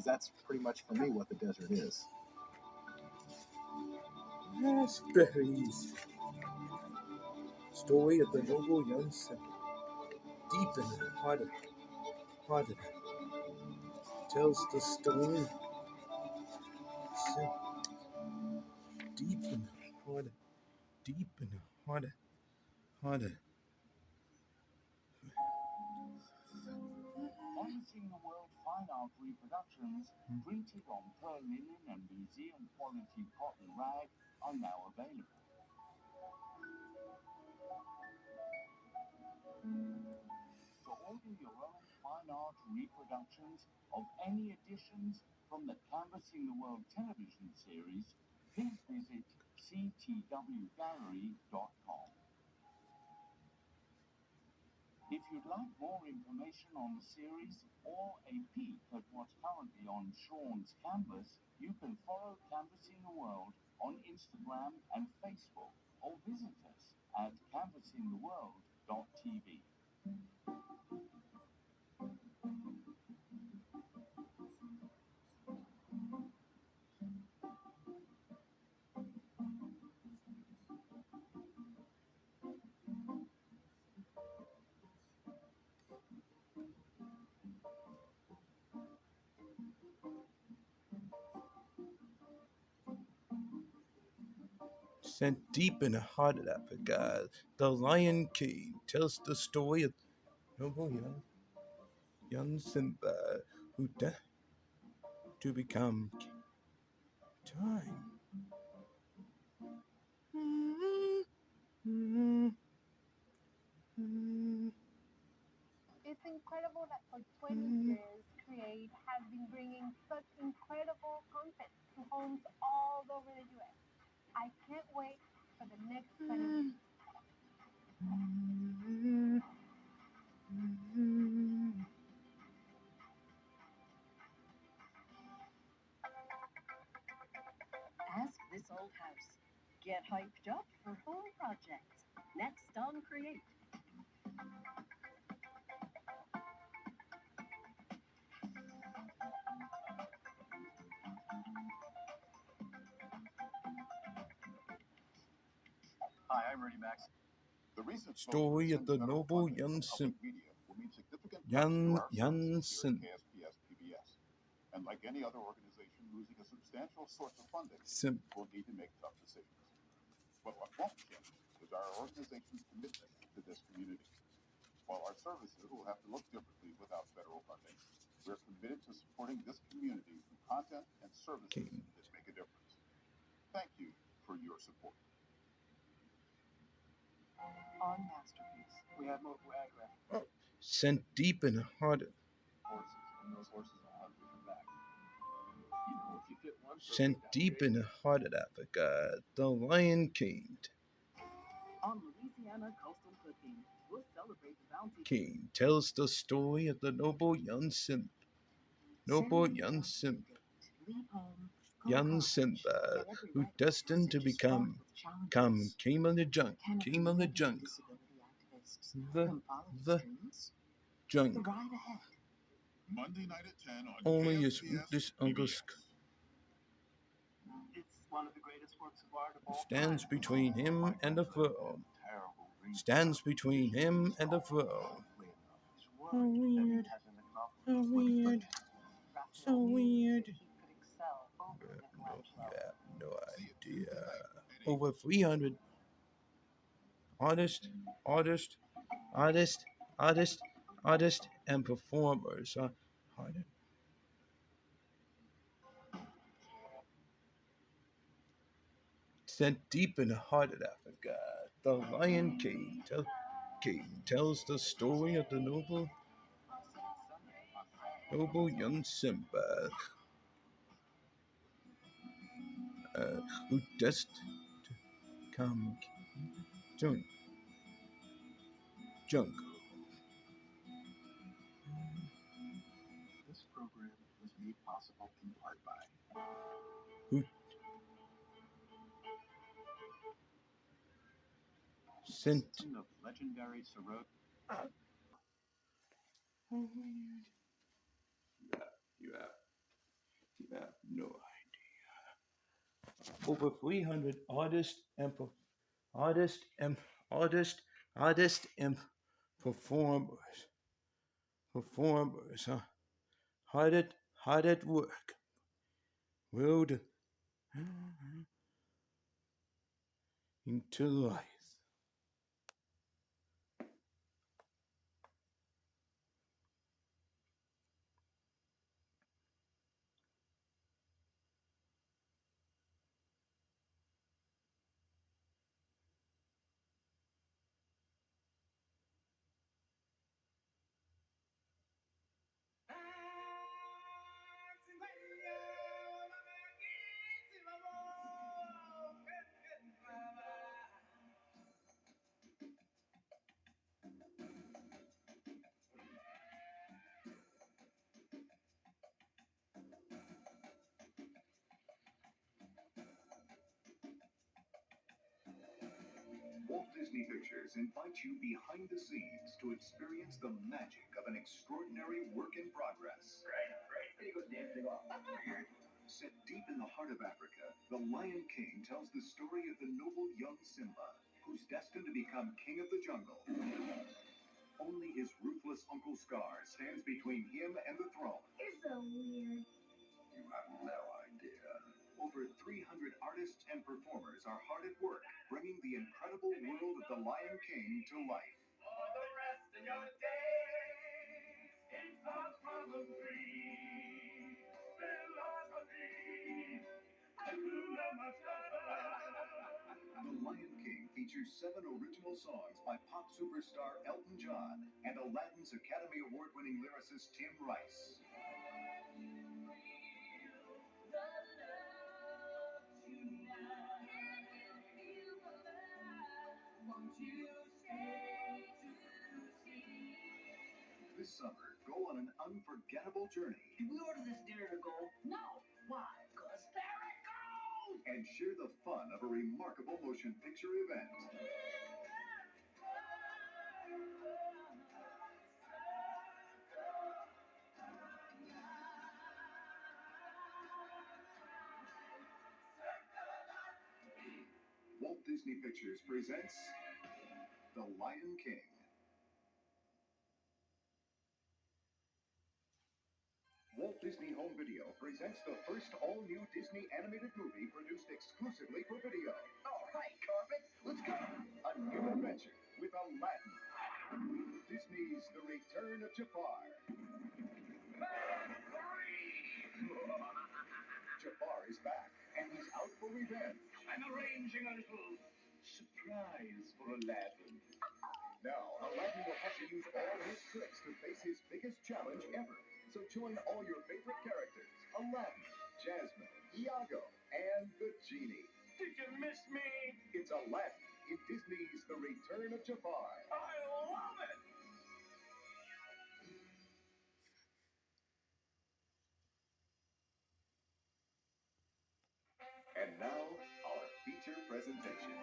because that's pretty much for me what the desert is. Raspberries. Story of the noble young son. Deep in the heart of it tells the story. Deep in the heart of Canvassing the World Fine Art reproductions printed on pearl linen and museum quality cotton rag are now available. To order your own fine art reproductions of any editions from the Canvassing the World television series, please visit ctwgallery.com. If you'd like more information on the series or a peek at what's currently on Sean's canvas, you can follow Canvassing the World on Instagram and Facebook, or visit us at canvassingtheworld.tv. Sent deep in the heart of Africa, the Lion King tells the story of noble young Simba who died to become time. It's incredible that for 20 years, Create has been bringing such incredible content to homes all over the U.S. I can't wait for the next 20 years. Ask this old house. Get hyped up for home projects. Next on Create. Hi, I'm Rudy Max. The recent Story of the noble young Simba. Young Simba. And like any other organization losing a substantial source of funding, we'll need to make tough decisions. But what won't change is our organization's commitment to this community. While our services will have to look differently without federal funding, we're committed to supporting this community through content and services that make a difference. Thank you for your support. On Masterpiece, we have more Viagra. Sent deep in the heart of Horses, and those horses are hungry for back. If you fit one sent deep in the heart of Africa, the Lion King. On Louisiana Coastal Cooking, we'll celebrate the bounty. King tells the story of the noble young Simba. Young Simba, who destined to become king of the jungle. The jungle. Monday night at 10 on Only his KSPS ruthless uncle It's one of the greatest works of art of all stands time. between him and the throne. Stands between him and the throne. So weird. So weird. So weird. You have no idea. Over 300 artists, and performers are hired. Sent deep in the heart of Africa, the Lion King tells the story of the noble young Simba, who destined to become jungle. This program was made possible in part by Who sent of legendary Sirot. you have over 300 artists and artists, artists and performers, performers, hard at work, willed into life. Walt Disney Pictures invites you behind the scenes to experience the magic of an extraordinary work in progress. Set deep in the heart of Africa, The Lion King tells the story of the noble young Simba, who's destined to become king of the jungle. Only his ruthless Uncle Scar stands between him and the throne. You're so weird. You have no idea. Over 300 artists and performers are hard at work, bringing the incredible world of The Lion King to life. For the rest of your days, it's a problem-free philosophy. Hakuna Matata. The Lion King features 7 original songs by pop superstar Elton John and Aladdin's Academy Award-winning lyricist Tim Rice. This summer, go on an unforgettable journey. Did we order this dinner to go? No. Why? Because there it goes! And share the fun of a remarkable motion picture event. Walt Disney Pictures presents The Lion King. Walt Disney Home Video presents the first all-new Disney animated movie produced exclusively for video. All right, Carpet, let's go. A new adventure with Aladdin. Disney's The Return of Jafar. Jafar is back, and he's out for revenge. I'm arranging a little surprise for Aladdin. Now, Aladdin will have to use all his tricks to face his biggest challenge ever. So join all your favorite characters, Aladdin, Jasmine, Iago, and the Genie. Did you miss me? It's Aladdin in Disney's The Return of Jafar. I love it. And now, our feature presentation.